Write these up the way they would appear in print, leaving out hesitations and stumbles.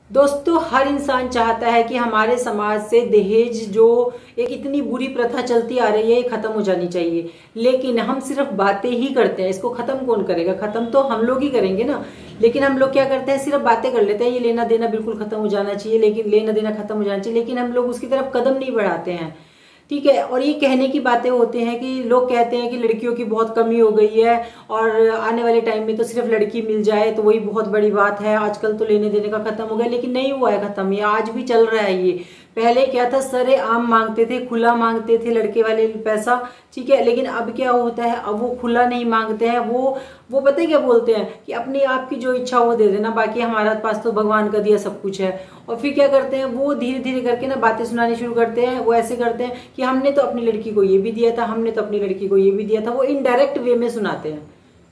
दोस्तों, हर इंसान चाहता है कि हमारे समाज से दहेज जो एक इतनी बुरी प्रथा चलती आ रही है, ये खत्म हो जानी चाहिए। लेकिन हम सिर्फ बातें ही करते हैं। इसको खत्म कौन करेगा? खत्म तो हम लोग ही करेंगे ना। लेकिन हम लोग क्या करते हैं, सिर्फ बातें कर लेते हैं, ये लेना देना बिल्कुल खत्म हो जाना चाहिए, लेकिन लेना देना खत्म हो जाना चाहिए, लेकिन हम लोग उसकी तरफ कदम नहीं बढ़ाते हैं। ठीक है। और ये कहने की बातें होती हैं कि लोग कहते हैं कि लड़कियों की बहुत कमी हो गई है और आने वाले टाइम में तो सिर्फ लड़की मिल जाए तो वही बहुत बड़ी बात है, आजकल तो लेने देने का खत्म हो गया। लेकिन नहीं हुआ है खत्म, ये आज भी चल रहा है। ये पहले क्या था, सरे आम मांगते थे, खुला मांगते थे लड़के वाले पैसा। ठीक है। लेकिन अब क्या होता है, अब वो खुला नहीं मांगते हैं। वो पता है क्या बोलते हैं कि अपनी आपकी जो इच्छा वो दे देना, बाकी हमारा पास तो भगवान का दिया सब कुछ है। और फिर क्या करते हैं, वो धीरे धीरे करके ना बातें सुनानी शुरू करते हैं। वो ऐसे करते हैं कि हमने तो अपनी लड़की को ये भी दिया था, हमने तो अपनी लड़की को ये भी दिया था। वो इनडायरेक्ट वे में सुनाते हैं।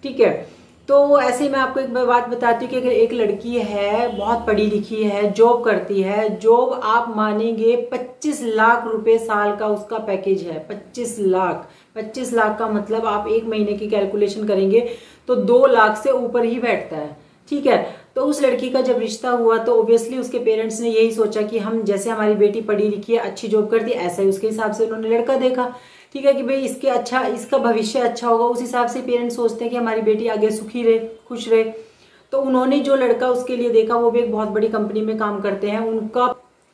ठीक है। तो ऐसे ही मैं आपको एक बात बताती हूँ कि अगर एक लड़की है, बहुत पढ़ी लिखी है, जॉब करती है, जॉब आप मानेंगे 25 लाख रुपए साल का उसका पैकेज है। 25 लाख का मतलब आप एक महीने की कैलकुलेशन करेंगे तो 2 लाख से ऊपर ही बैठता है। ठीक है। तो उस लड़की का जब रिश्ता हुआ तो ऑब्वियसली उसके पेरेंट्स ने यही सोचा कि हम जैसे हमारी बेटी पढ़ी लिखी है, अच्छी जॉब करती है, ऐसा ही उसके हिसाब से उन्होंने लड़का देखा। ठीक है कि भाई इसका भविष्य अच्छा होगा, उस हिसाब से पेरेंट्स सोचते हैं कि हमारी बेटी आगे सुखी रहे, खुश रहे। तो उन्होंने जो लड़का उसके लिए देखा, वो भी एक बहुत बड़ी कंपनी में काम करते हैं। उनका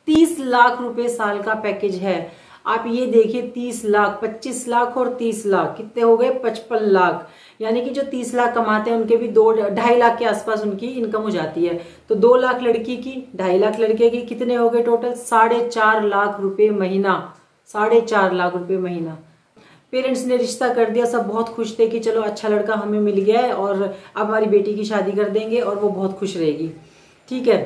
30 लाख रुपए साल का पैकेज है। आप ये देखिए, 30 लाख, 25 लाख और 30 लाख कितने हो गए? 55 लाख। यानी कि जो 30 लाख कमाते हैं उनके भी 2-2.5 लाख के आसपास उनकी इनकम हो जाती है। तो 2 लाख लड़की की, 2.5 लाख लड़के की, कितने हो गए टोटल? 4.5 लाख रुपए महीना। 4.5 लाख रुपए महीना। पेरेंट्स ने रिश्ता कर दिया, सब बहुत खुश थे कि चलो अच्छा लड़का हमें मिल गया है और अब हमारी बेटी की शादी कर देंगे और वो बहुत खुश रहेगी। ठीक है।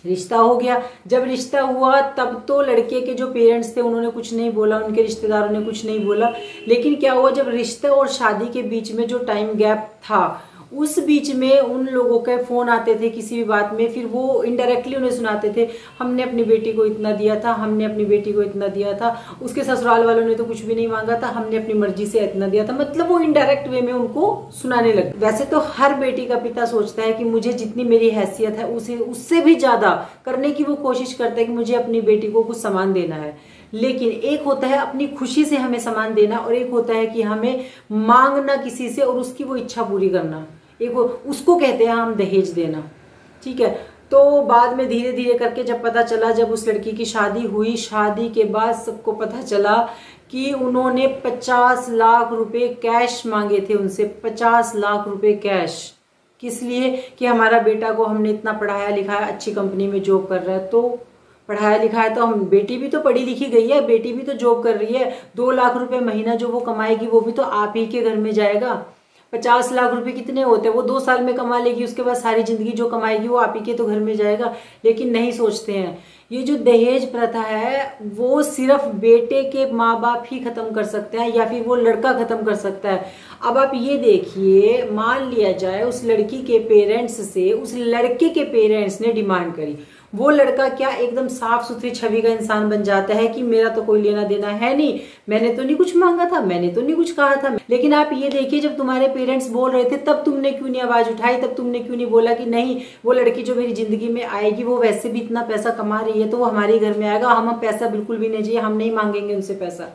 रिश्ता हो गया। जब रिश्ता हुआ तब तो लड़के के जो पेरेंट्स थे उन्होंने कुछ नहीं बोला, उनके रिश्तेदारों ने कुछ नहीं बोला। लेकिन क्या हुआ, जब रिश्ते और शादी के बीच में जो टाइम गैप था, उस बीच में उन लोगों के फोन आते थे किसी भी बात में, फिर वो इनडायरेक्टली उन्हें सुनाते थे, हमने अपनी बेटी को इतना दिया था, हमने अपनी बेटी को इतना दिया था, उसके ससुराल वालों ने तो कुछ भी नहीं मांगा था, हमने अपनी मर्जी से इतना दिया था। मतलब वो इनडायरेक्ट वे में उनको सुनाने लगे। वैसे तो हर बेटी का पिता सोचता है कि मुझे जितनी मेरी हैसियत है उसे उससे भी ज्यादा करने की वो कोशिश करता है कि मुझे अपनी बेटी को कुछ सामान देना है। लेकिन एक होता है अपनी खुशी से हमें सामान देना, और एक होता है कि हमें मांगना किसी से और उसकी वो इच्छा पूरी करना। एक उसको कहते हैं हम दहेज देना। ठीक है। तो बाद में धीरे धीरे करके जब पता चला, जब उस लड़की की शादी हुई, शादी के बाद सबको पता चला कि उन्होंने 50 लाख रुपए कैश मांगे थे उनसे। 50 लाख रुपए कैश। किस लिए? कि हमारा बेटा को हमने इतना पढ़ाया लिखाया, अच्छी कंपनी में जॉब कर रहा है, तो पढ़ाया लिखाया तो हम, बेटी भी तो पढ़ी लिखी गई है, बेटी भी तो जॉब कर रही है, 2 लाख रुपए महीना जो वो कमाएगी वो भी तो आप ही के घर में जाएगा। 50 लाख रुपए कितने होते हैं? वो 2 साल में कमा लेगी, उसके बाद सारी जिंदगी जो कमाएगी वो आप ही के तो घर में जाएगा। लेकिन नहीं सोचते हैं। ये जो दहेज प्रथा है वो सिर्फ बेटे के माँ बाप ही खत्म कर सकते हैं, या फिर वो लड़का खत्म कर सकता है। अब आप ये देखिए, मान लिया जाए उस लड़की के पेरेंट्स से उस लड़के के पेरेंट्स ने डिमांड करी, वो लड़का क्या एकदम साफ सुथरी छवि का इंसान बन जाता है कि मेरा तो कोई लेना देना है नहीं, मैंने तो नहीं कुछ मांगा था, मैंने तो नहीं कुछ कहा था। लेकिन आप ये देखिए, जब तुम्हारे पेरेंट्स बोल रहे थे तब तुमने क्यों नहीं आवाज उठाई? तब तुमने क्यों नहीं बोला कि नहीं, वो लड़की जो मेरी जिंदगी में आएगी वो वैसे भी इतना पैसा कमा रही है तो वो हमारे घर में आएगा, हम पैसा बिल्कुल भी नहीं चाहिए, हम नहीं मांगेंगे उनसे पैसा।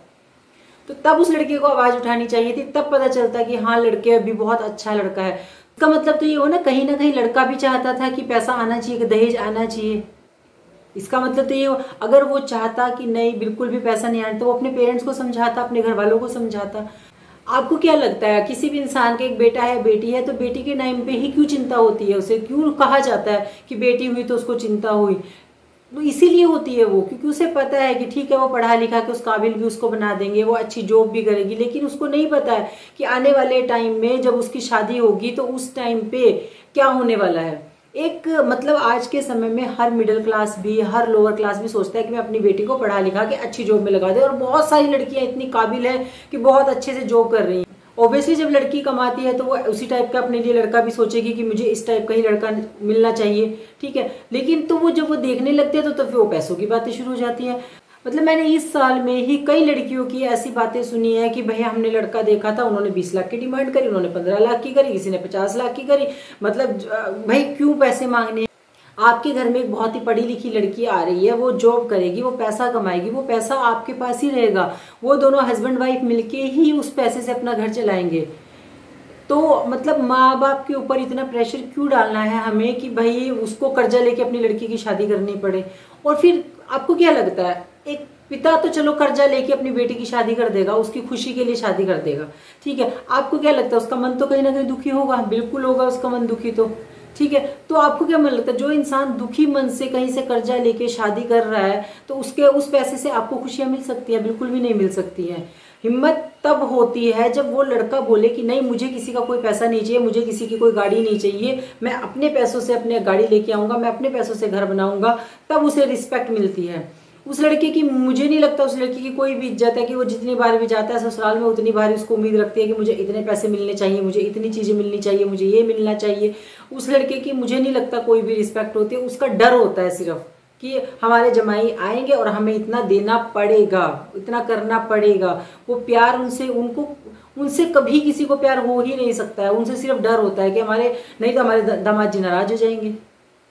तो तब उस लड़के को आवाज उठानी चाहिए थी, तब पता चलता कि हाँ लड़के अभी बहुत अच्छा लड़का है। इसका मतलब तो ये हो ना कहीं लड़का भी चाहता था कि पैसा आना चाहिए, कि दहेज आना चाहिए। इसका मतलब तो ये हो, अगर वो चाहता कि नहीं बिल्कुल भी पैसा नहीं आना, तो वो अपने पेरेंट्स को समझाता, अपने घर वालों को समझाता। आपको क्या लगता है, किसी भी इंसान का एक बेटा है बेटी है तो बेटी के टाइम पे ही क्यों चिंता होती है? उसे क्यों कहा जाता है कि बेटी हुई तो उसको चिंता हुई? तो इसीलिए होती है वो, क्योंकि उसे पता है कि ठीक है वो पढ़ा लिखा के उस काबिल भी उसको बना देंगे, वो अच्छी जॉब भी करेगी। लेकिन उसको नहीं पता है कि आने वाले टाइम में जब उसकी शादी होगी तो उस टाइम पे क्या होने वाला है। एक मतलब आज के समय में हर मिडिल क्लास भी, हर लोअर क्लास भी सोचता है कि मैं अपनी बेटी को पढ़ा लिखा के अच्छी जॉब में लगा दे, और बहुत सारी लड़कियां इतनी काबिल है कि बहुत अच्छे से जॉब कर रही हैं। ऑब्वियसली जब लड़की कमाती है तो वो उसी टाइप का अपने लिए लड़का भी सोचेगी कि मुझे इस टाइप का ही लड़का मिलना चाहिए। ठीक है। लेकिन तो वो जब वो देखने लगते हैं तो फिर वो पैसों की बातें शुरू हो जाती हैं। मतलब मैंने इस साल में ही कई लड़कियों की ऐसी बातें सुनी है कि भैया हमने लड़का देखा था, उन्होंने 20 लाख की डिमांड करी, उन्होंने 15 लाख की करी, किसी ने 50 लाख की करी। मतलब भाई क्यों पैसे मांगने? आपके घर में एक बहुत ही पढ़ी लिखी लड़की आ रही है, वो जॉब करेगी, वो पैसा कमाएगी, वो पैसा आपके पास ही रहेगा, वो दोनों हस्बैंड वाइफ मिलके ही उस पैसे से अपना घर चलाएंगे। तो मतलब माँ बाप के ऊपर इतना प्रेशर क्यों डालना है हमें कि भाई उसको कर्जा लेके अपनी लड़की की शादी करनी पड़े। और फिर आपको क्या लगता है, एक पिता तो चलो कर्जा लेके अपनी बेटी की शादी कर देगा, उसकी खुशी के लिए शादी कर देगा, ठीक है, आपको क्या लगता है उसका मन तो कहीं ना कहीं दुखी होगा, बिल्कुल होगा उसका मन दुखी तो, ठीक है। तो आपको क्या मन लगता है, जो इंसान दुखी मन से कहीं से कर्जा लेके शादी कर रहा है तो उसके उस पैसे से आपको खुशियां मिल सकती है? बिल्कुल भी नहीं मिल सकती है। हिम्मत तब होती है जब वो लड़का बोले कि नहीं, मुझे किसी का कोई पैसा नहीं चाहिए, मुझे किसी की कोई गाड़ी नहीं चाहिए, मैं अपने पैसों से अपने गाड़ी लेके आऊंगा, मैं अपने पैसों से घर बनाऊंगा, तब उसे रिस्पेक्ट मिलती है। उस लड़के की, मुझे नहीं लगता उस लड़की की कोई भी इज्जत है कि वो जितनी बार भी जाता है ससुराल में उतनी बार उसको उम्मीद रखती है कि मुझे इतने पैसे मिलने चाहिए, मुझे इतनी चीजें मिलनी चाहिए, मुझे ये मिलना चाहिए। उस लड़के की मुझे नहीं लगता कोई भी रिस्पेक्ट होती है। उसका डर होता है सिर्फ कि हमारे जमाई आएंगे और हमें इतना देना पड़ेगा, इतना करना पड़ेगा। वो प्यार उनसे कभी किसी को प्यार हो ही नहीं सकता है। उनसे सिर्फ डर होता है कि हमारे, नहीं तो हमारे दामाद जी नाराज हो जाएंगे,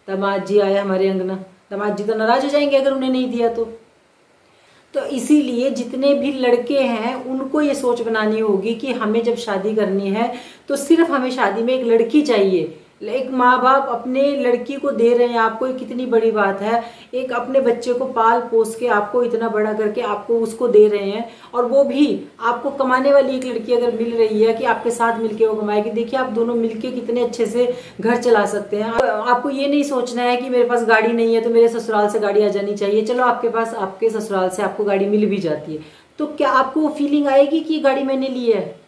दामाद जी आए हमारे अंगना, दामाद जी तो नाराज हो जाएंगे अगर उन्हें नहीं दिया तो इसीलिए जितने भी लड़के हैं उनको ये सोच बनानी होगी कि हमें जब शादी करनी है तो सिर्फ हमें शादी में एक लड़की चाहिए। एक माँ बाप अपने लड़की को दे रहे हैं आपको, ये कितनी बड़ी बात है। एक अपने बच्चे को पाल पोस के आपको इतना बड़ा करके आपको उसको दे रहे हैं, और वो भी आपको कमाने वाली एक लड़की अगर मिल रही है कि आपके साथ मिलके वो कमाएगी, देखिए आप दोनों मिलके कितने अच्छे से घर चला सकते हैं। आपको ये नहीं सोचना है कि मेरे पास गाड़ी नहीं है तो मेरे ससुराल से गाड़ी आ जानी चाहिए। चलो आपके पास, आपके ससुराल से आपको गाड़ी मिल भी जाती है तो क्या आपको वो फीलिंग आएगी कि गाड़ी मैंने ली है?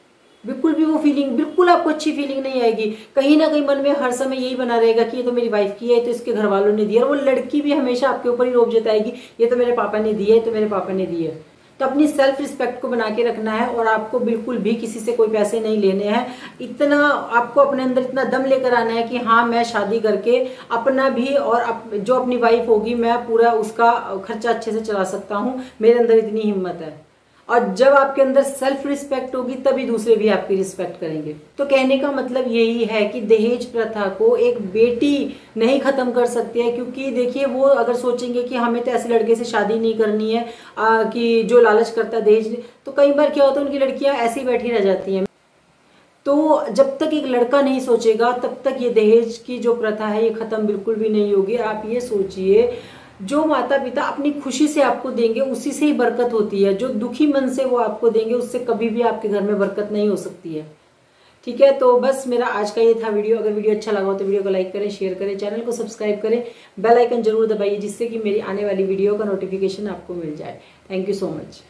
बिल्कुल भी वो फीलिंग, बिल्कुल आपको अच्छी फीलिंग नहीं आएगी। कहीं ना कहीं मन में हर समय यही बना रहेगा कि ये तो मेरी वाइफ की है, तो इसके घर वालों ने दिया। और वो लड़की भी हमेशा आपके ऊपर ही रोब जताएगी, ये तो मेरे पापा ने दिया है, तो मेरे पापा ने दिया है। तो अपनी सेल्फ रिस्पेक्ट को बना के रखना है और आपको बिल्कुल भी किसी से कोई पैसे नहीं लेने हैं। इतना आपको अपने अंदर इतना दम लेकर आना है कि हाँ, मैं शादी करके अपना भी और जो अपनी वाइफ होगी मैं पूरा उसका खर्चा अच्छे से चला सकता हूँ, मेरे अंदर इतनी हिम्मत है। और जब आपके अंदर सेल्फ रिस्पेक्ट होगी तभी दूसरे भी आपकी रिस्पेक्ट करेंगे। तो कहने का मतलब यही है कि दहेज प्रथा को एक बेटी नहीं खत्म कर सकती है, क्योंकि देखिए वो अगर सोचेंगे कि हमें तो ऐसे लड़के से शादी नहीं करनी है कि जो लालच करता है दहेज, तो कई बार क्या होता है उनकी लड़कियां ऐसे ही बैठी रह जाती हैं। तो जब तक एक लड़का नहीं सोचेगा तब तक ये दहेज की जो प्रथा है ये खत्म बिल्कुल भी नहीं होगी। आप ये सोचिए, जो माता पिता अपनी खुशी से आपको देंगे उसी से ही बरकत होती है। जो दुखी मन से वो आपको देंगे उससे कभी भी आपके घर में बरकत नहीं हो सकती है। ठीक है, तो बस मेरा आज का ये था वीडियो। अगर वीडियो अच्छा लगा हो तो वीडियो को लाइक करें, शेयर करें, चैनल को सब्सक्राइब करें, बेल आइकन जरूर दबाइए जिससे कि मेरी आने वाली वीडियो का नोटिफिकेशन आपको मिल जाए। Thank you so much.